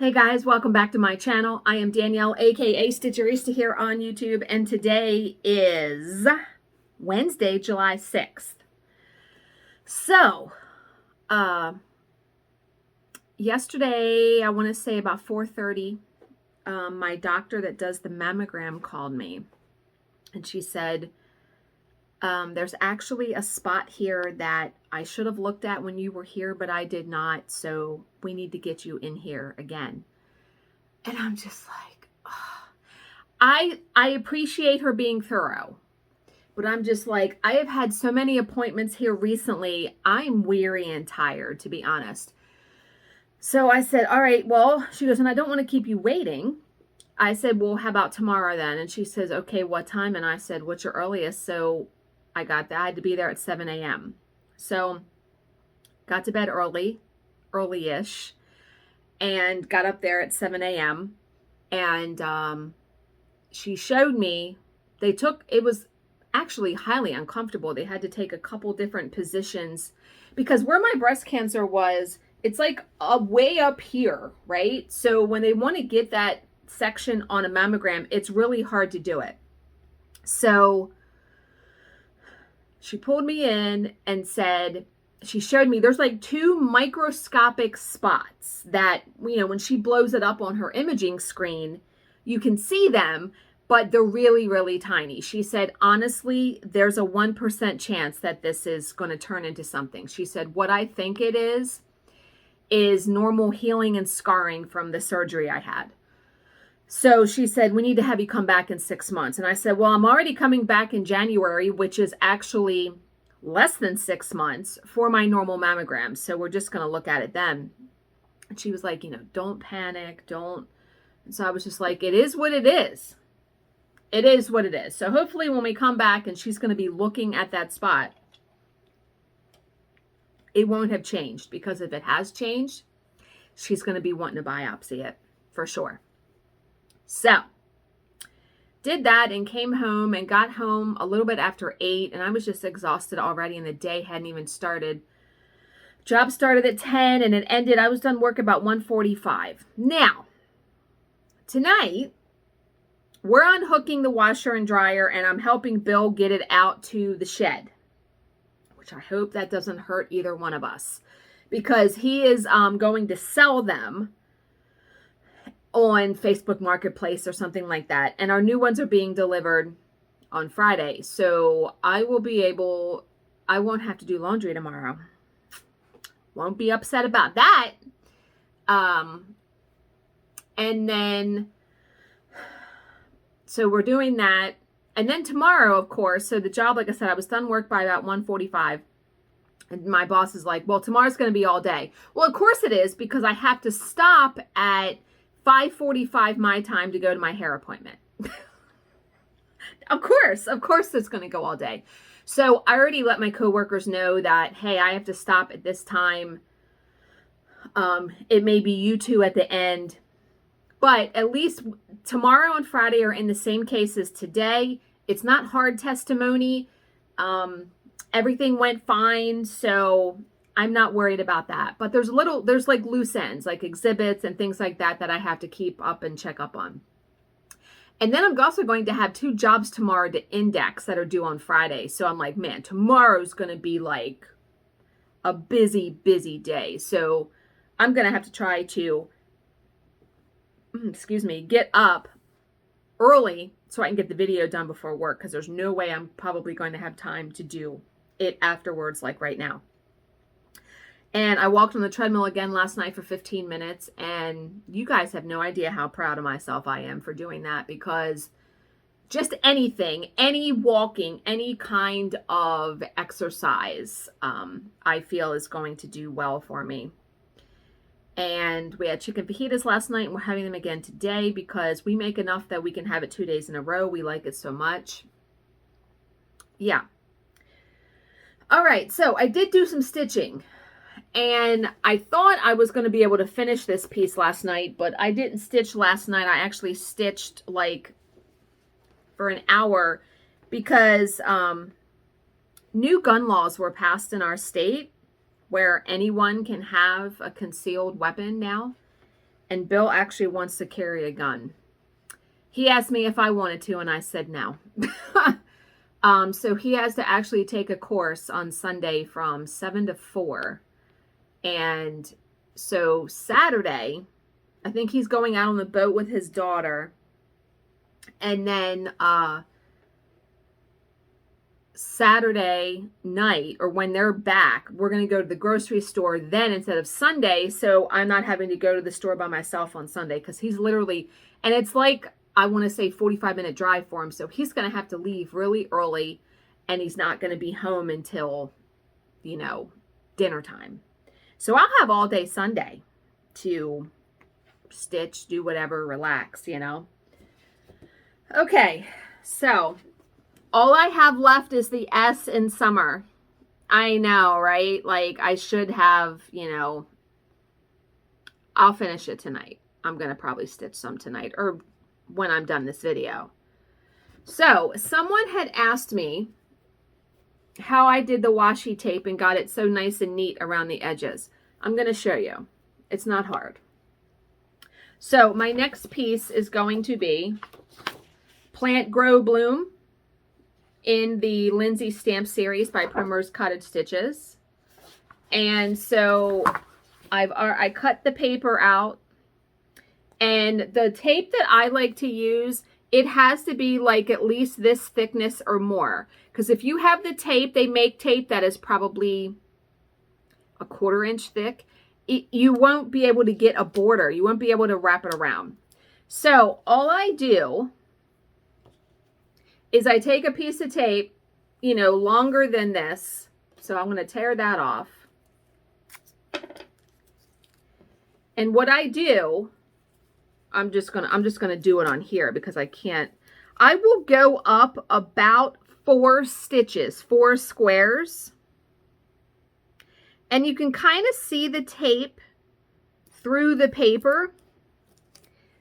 Hey guys, welcome back to my channel. I am Danielle, aka Stitcherista here on YouTube, and today is Wednesday, July 6th. So, yesterday, I want to say about 4:30, my doctor that does the mammogram called me, and she said, there's actually a spot here that I should have looked at when you were here, but I did not, so we need to get you in here again. And I'm just like, oh. I appreciate her being thorough, but I'm just like, I have had so many appointments here recently. I'm weary and tired, to be honest. So I said, all right, well, she goes, and I don't want to keep you waiting. I said, well, how about tomorrow then? And she says, okay, what time? And I said, what's your earliest? So I had to be there at 7 a.m. So got to bed early-ish, and got up there at 7 a.m. And she showed me, it was actually highly uncomfortable. They had to take a couple different positions because where my breast cancer was, it's like way up here, right? So when they want to get that section on a mammogram, it's really hard to do it. So she pulled me in and said, she showed me there's like two microscopic spots that, when she blows it up on her imaging screen, you can see them, but they're really, really tiny. She said, honestly, there's a 1% chance that this is going to turn into something. She said, what I think it is normal healing and scarring from the surgery I had. So she said, we need to have you come back in 6 months. And I said, well, I'm already coming back in January, which is actually less than 6 months for my normal mammogram. So we're just going to look at it then. And she was like, don't panic, don't. And so I was just like, it is what it is. It is what it is. So hopefully when we come back and she's going to be looking at that spot, it won't have changed, because if it has changed, she's going to be wanting to biopsy it for sure. So did that and came home and got home a little bit after 8, and I was just exhausted already, and the day hadn't even started. Job started at 10 and it ended, I was done work about 1:45. Now, tonight, we're unhooking the washer and dryer, and I'm helping Bill get it out to the shed, which I hope that doesn't hurt either one of us, because he is going to sell them on Facebook Marketplace or something like that. And our new ones are being delivered on Friday. So I won't have to do laundry tomorrow. Won't be upset about that. And then, so we're doing that. And then tomorrow, of course, so the job, like I said, I was done work by about 1:45. And my boss is like, well, tomorrow's going to be all day. Well, of course it is, because I have to stop at 5:45 my time to go to my hair appointment. Of course it's going to go all day. So I already let my coworkers know that, hey, I have to stop at this time. It may be you two at the end, but at least tomorrow and Friday are in the same case as today. It's not hard testimony. Everything went fine, so I'm not worried about that. But there's like loose ends, like exhibits and things like that I have to keep up and check up on. And then I'm also going to have 2 jobs tomorrow to index that are due on Friday. So I'm like, man, tomorrow's going to be like a busy, busy day. So I'm going to have to try to, get up early so I can get the video done before work, because there's no way I'm probably going to have time to do it afterwards, like right now. And I walked on the treadmill again last night for 15 minutes, and you guys have no idea how proud of myself I am for doing that, because just any walking, any kind of exercise, I feel is going to do well for me. And we had chicken fajitas last night, and we're having them again today because we make enough that we can have it 2 days in a row. We like it so much. Yeah. All right, so I did do some stitching. And I thought I was going to be able to finish this piece last night, but I didn't stitch last night. I actually stitched like for an hour because new gun laws were passed in our state where anyone can have a concealed weapon now. and Bill actually wants to carry a gun. He asked me if I wanted to, and I said no. So he has to actually take a course on Sunday from 7 to 4. And so Saturday, I think he's going out on the boat with his daughter. And then Saturday night, or when they're back, we're going to go to the grocery store then instead of Sunday. So I'm not having to go to the store by myself on Sunday, because he's literally, and it's like, I want to say 45-minute drive for him. So he's going to have to leave really early, and he's not going to be home until, you know, dinner time. So I'll have all day Sunday to stitch, do whatever, relax, you know. Okay, so all I have left is the S in summer. I know, right? Like, I should have, you know, I'll finish it tonight. I'm going to probably stitch some tonight, or when I'm done this video. So someone had asked me how I did the washi tape and got it so nice and neat around the edges. I'm going to show you. It's not hard. So my next piece is going to be Plant, Grow, Bloom in the Lindsay Stamp series by Primrose Cottage Stitches. And so I cut the paper out, and the tape that I like to use, it has to be like at least this thickness or more. Because if you have the tape, they make tape that is probably a 1/4 inch thick. You won't be able to get a border. You won't be able to wrap it around. So all I do is I take a piece of tape, you know, longer than this. So I'm going to tear that off. And what I do, I'm just going to do it on here because I can't. I will go up about 4 stitches, 4 squares. And you can kind of see the tape through the paper.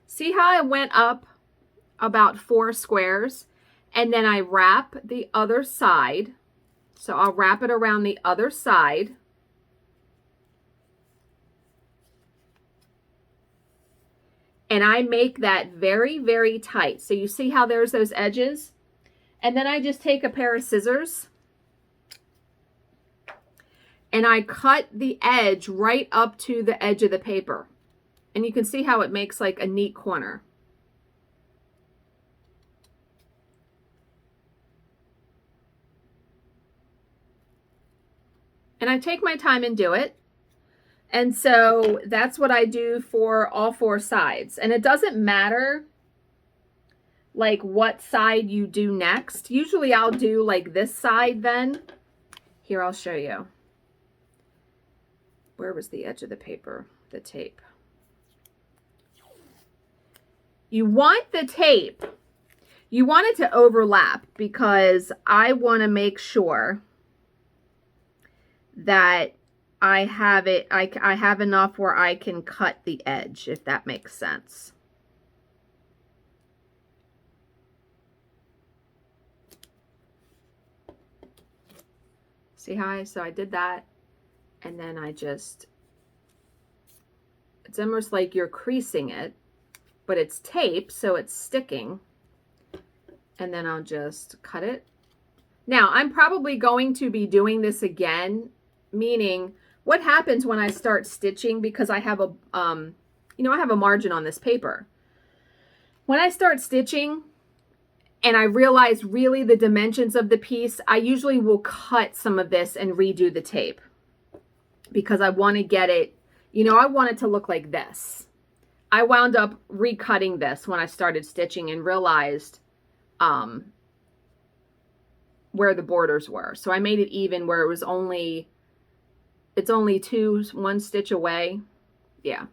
See how I went up about 4 squares? And then I wrap the other side. So I'll wrap it around the other side. And I make that very, very tight. So you see how there's those edges? And then I just take a pair of scissors and I cut the edge right up to the edge of the paper. And you can see how it makes like a neat corner. And I take my time and do it. And so that's what I do for all 4 sides. And it doesn't matter like what side you do next. Usually I'll do like this side then. Here, I'll show you. Where was the edge of the paper? The tape. You want the tape, you want it to overlap, because I want to make sure that I have it, I have enough where I can cut the edge, if that makes sense. See how so I did that, and then I just, it's almost like you're creasing it, but it's tape, so it's sticking. And then I'll just cut it. Now, I'm probably going to be doing this again, meaning what happens when I start stitching, because I have a, you know, I have a margin on this paper. When I start stitching and I realize really the dimensions of the piece, I usually will cut some of this and redo the tape, because I want to get it, you know, I want it to look like this. I wound up recutting this when I started stitching and realized where the borders were. So I made it even where it was only, it's only 1 stitch away. Yeah.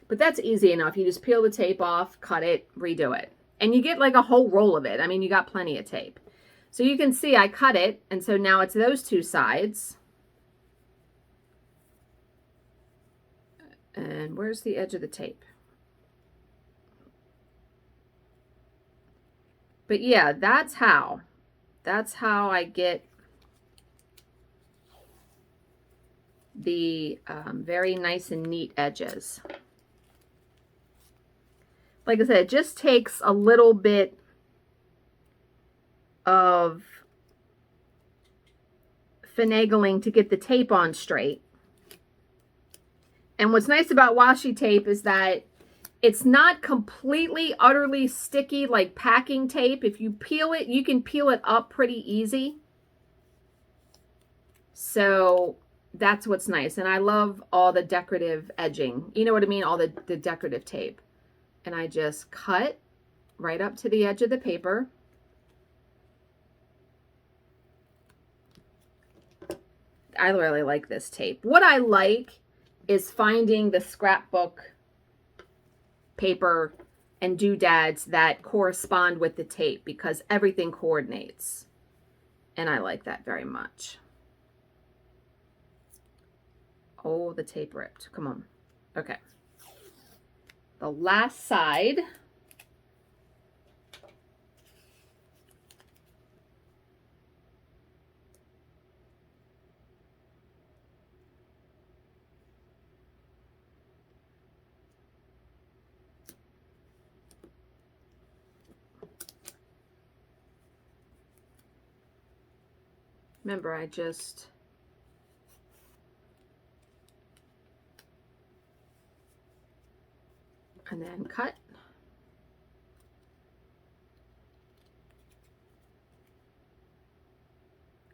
But that's easy enough. You just peel the tape off, cut it, redo it. And you get like a whole roll of it. I mean, you got plenty of tape. So you can see I cut it. And so now it's those 2 sides. And where's the edge of the tape? But yeah, that's how I get the very nice and neat edges. like I said, it just takes a little bit of finagling to get the tape on straight. And what's nice about washi tape is that it's not completely, utterly sticky like packing tape. If you peel it, you can peel it up pretty easy. So that's what's nice. And I love all the decorative edging. You know what I mean? All the decorative tape. And I just cut right up to the edge of the paper. I really like this tape. What I like is finding the scrapbook paper and doodads that correspond with the tape, because everything coordinates. And I like that very much. Oh, the tape ripped. Come on. Okay. The last side. Remember, I just and then cut.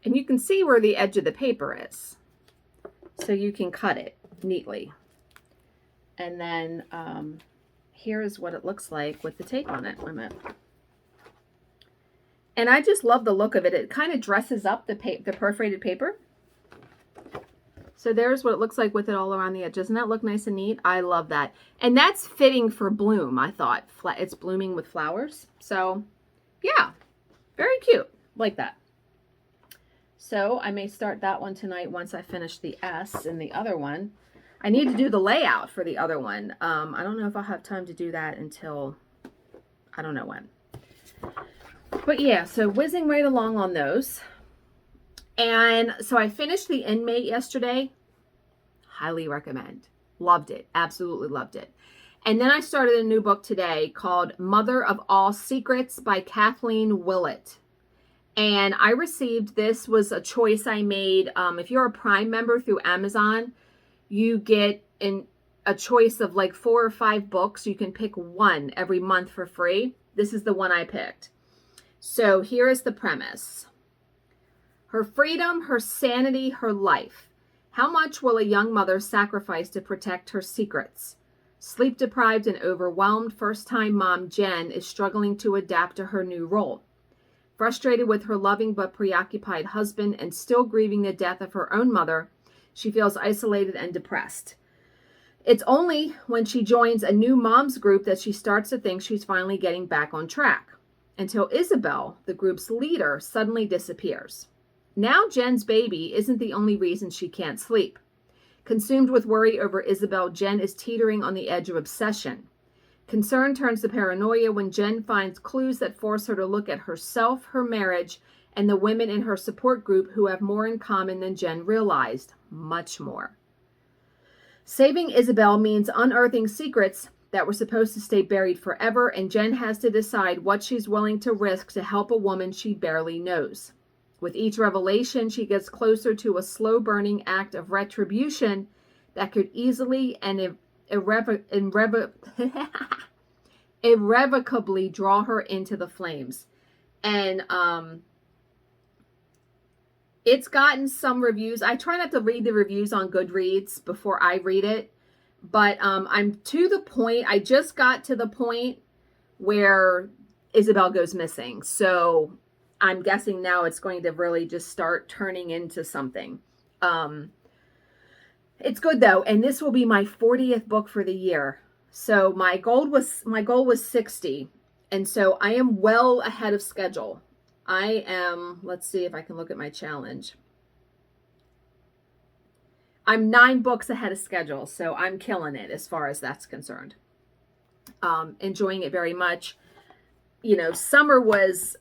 And you can see where the edge of the paper is. So you can cut it neatly. And then here's what it looks like with the tape on it. Wait a minute. And I just love the look of it. It kind of dresses up the perforated paper. So there's what it looks like with it all around the edge. Doesn't that look nice and neat? I love that. And that's fitting for bloom, I thought. It's blooming with flowers. So yeah, very cute. Like that. So I may start that one tonight once I finish the S in the other one. I need to do the layout for the other one. I don't know if I'll have time to do that until I don't know when. But yeah, so whizzing right along on those. And so I finished The Inmate yesterday. Highly recommend. Loved it. Absolutely loved it. And then I started a new book today called Mother of All Secrets by Kathleen Willett. And I received, this was a choice I made. If you're a Prime member through Amazon, you get a choice of like 4 or 5 books. You can pick one every month for free. This is the one I picked. So here is the premise. Her freedom, her sanity, her life. How much will a young mother sacrifice to protect her secrets? Sleep-deprived and overwhelmed, first-time mom Jen is struggling to adapt to her new role. Frustrated with her loving but preoccupied husband and still grieving the death of her own mother, she feels isolated and depressed. It's only when she joins a new moms group that she starts to think she's finally getting back on track. Until Isabel, the group's leader, suddenly disappears. Now Jen's baby isn't the only reason she can't sleep. Consumed with worry over Isabel, Jen is teetering on the edge of obsession. Concern turns to paranoia when Jen finds clues that force her to look at herself, her marriage, and the women in her support group who have more in common than Jen realized. Much more. Saving Isabel means unearthing secrets that were supposed to stay buried forever, and Jen has to decide what she's willing to risk to help a woman she barely knows. With each revelation, she gets closer to a slow-burning act of retribution that could easily and irrevocably draw her into the flames. And it's gotten some reviews. I try not to read the reviews on Goodreads before I read it. But I'm to the point, I just got to the point where Isabel goes missing. So I'm guessing now it's going to really just start turning into something. It's good though. And this will be my 40th book for the year. So my goal was 60. And so I am well ahead of schedule. I am, let's see if I can look at my challenge. I'm 9 books ahead of schedule, so I'm killing it as far as that's concerned. Enjoying it very much. You know, summer was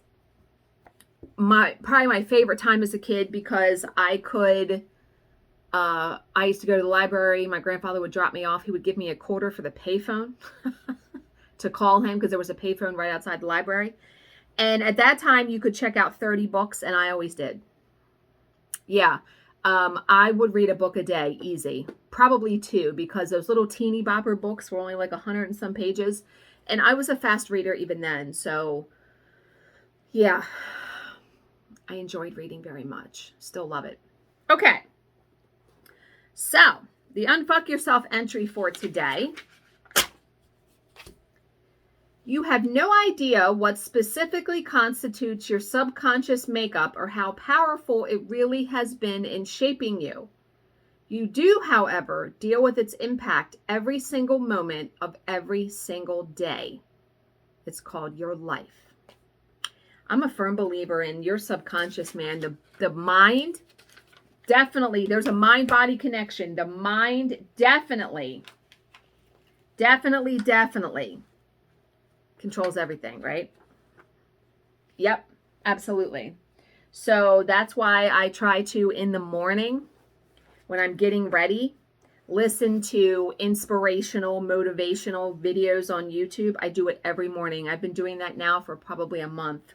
probably my favorite time as a kid because I used to go to the library. My grandfather would drop me off. He would give me a quarter for the payphone. to call him because there was a payphone right outside the library. And at that time, you could check out 30 books, and I always did. Yeah, I would read a book a day, easy. Probably 2, because those little teeny bopper books were only like 100 and some pages. And I was a fast reader even then. So, yeah, I enjoyed reading very much. Still love it. Okay, so the Unfuck Yourself entry for today. You have no idea what specifically constitutes your subconscious makeup or how powerful it really has been in shaping you. You do, however, deal with its impact every single moment of every single day. It's called your life. I'm a firm believer in your subconscious, man. The mind, definitely, there's a mind-body connection. The mind definitely controls everything, right? Yep, absolutely. So that's why I try to, in the morning, when I'm getting ready, listen to inspirational, motivational videos on YouTube. I do it every morning. I've been doing that now for probably a month.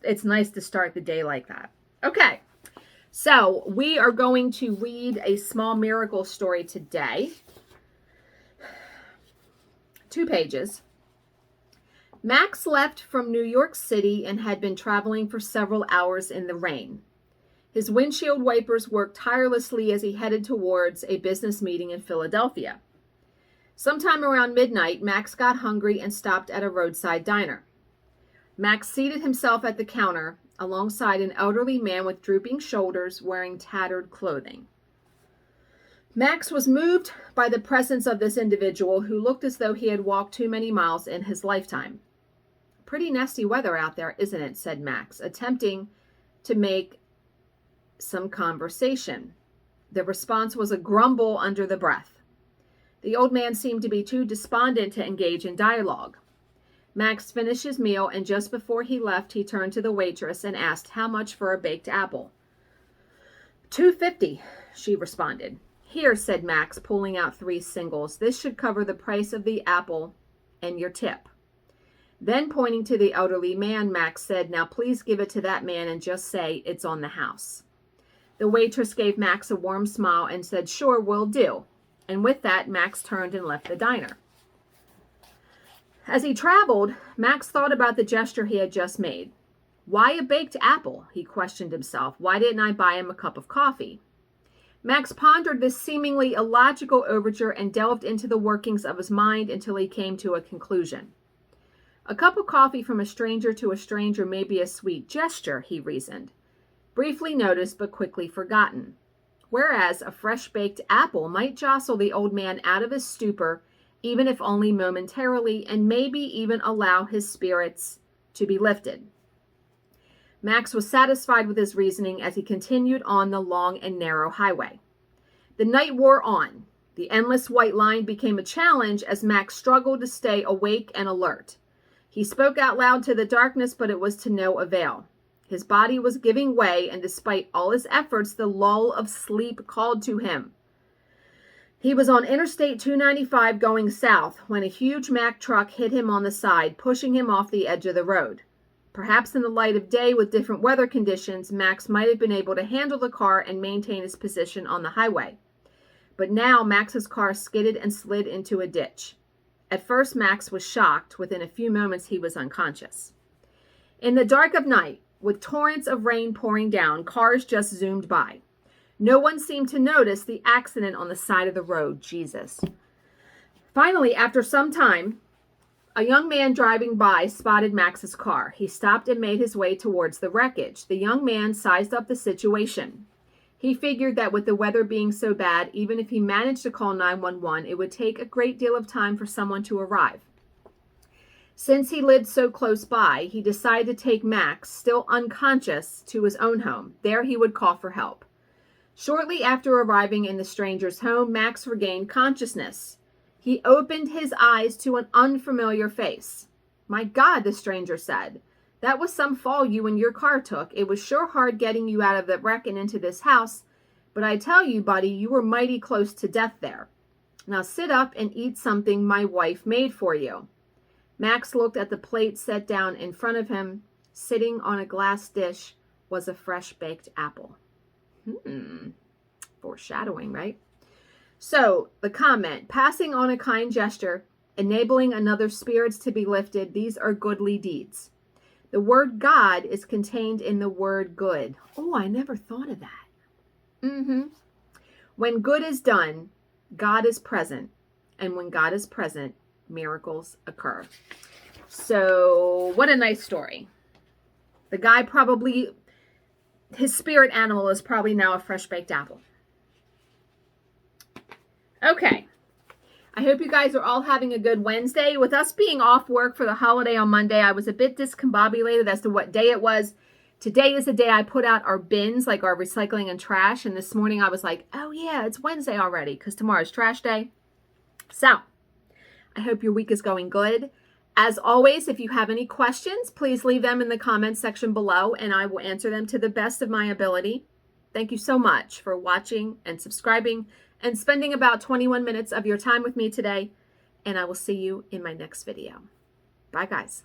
It's nice to start the day like that. Okay, so we are going to read a small miracle story today. 2 pages. Max left from New York City and had been traveling for several hours in the rain. His windshield wipers worked tirelessly as he headed towards a business meeting in Philadelphia. Sometime around midnight, Max got hungry and stopped at a roadside diner. Max seated himself at the counter alongside an elderly man with drooping shoulders wearing tattered clothing. Max was moved by the presence of this individual who looked as though he had walked too many miles in his lifetime. Pretty nasty weather out there, isn't it? Said Max, attempting to make some conversation. The response was a grumble under the breath. The old man seemed to be too despondent to engage in dialogue. Max finished his meal, and just before he left, he turned to the waitress and asked how much for a baked apple. $2.50, she responded. Here, said Max, pulling out 3 singles. This should cover the price of the apple and your tip. Then, pointing to the elderly man, Max said, now please give it to that man and just say it's on the house. The waitress gave Max a warm smile and said, sure, will do. And with that, Max turned and left the diner. As he traveled, Max thought about the gesture he had just made. Why a baked apple? He questioned himself. Why didn't I buy him a cup of coffee? Max pondered this seemingly illogical overture and delved into the workings of his mind until he came to a conclusion. A cup of coffee from a stranger to a stranger may be a sweet gesture, he reasoned. Briefly noticed but quickly forgotten. Whereas a fresh-baked apple might jostle the old man out of his stupor, even if only momentarily, and maybe even allow his spirits to be lifted. Max was satisfied with his reasoning as he continued on the long and narrow highway. The night wore on. The endless white line became a challenge as Max struggled to stay awake and alert. He spoke out loud to the darkness, but it was to no avail. His body was giving way, and despite all his efforts, the lull of sleep called to him. He was on Interstate 295 going south when a huge Mack truck hit him on the side, pushing him off the edge of the road. Perhaps in the light of day with different weather conditions, Max might have been able to handle the car and maintain his position on the highway. But now Max's car skidded and slid into a ditch. At first, Max was shocked. Within a few moments, he was unconscious. In the dark of night, with torrents of rain pouring down, cars just zoomed by. No one seemed to notice the accident on the side of the road. Jesus. Finally, after some time, a young man driving by spotted Max's car. He stopped and made his way towards the wreckage. The young man sized up the situation. He figured that with the weather being so bad, even if he managed to call 911, it would take a great deal of time for someone to arrive. Since he lived so close by, he decided to take Max, still unconscious, to his own home. There he would call for help. Shortly after arriving in the stranger's home, Max regained consciousness. He opened his eyes to an unfamiliar face. My God, the stranger said. That was some fall you and your car took. It was sure hard getting you out of the wreck and into this house, but I tell you, buddy, you were mighty close to death there. Now sit up and eat something my wife made for you. Max looked at the plate set down in front of him. Sitting on a glass dish was a fresh baked apple. Foreshadowing, right? So the comment, passing on a kind gesture, enabling another's spirits to be lifted, these are goodly deeds. The word God is contained in the word good. Oh, I never thought of that. When good is done, God is present. And when God is present, miracles occur. So what a nice story. The guy probably, his spirit animal is probably now a fresh baked apple. Okay. I hope you guys are all having a good Wednesday. With us being off work for the holiday on Monday, I was a bit discombobulated as to what day it was. Today is the day I put out our bins, like our recycling and trash. And this morning I was like, oh yeah, it's Wednesday already because tomorrow's trash day. So I hope your week is going good. As always, if you have any questions, please leave them in the comments section below and I will answer them to the best of my ability. Thank you so much for watching and subscribing and spending about 21 minutes of your time with me today. And I will see you in my next video. Bye, guys.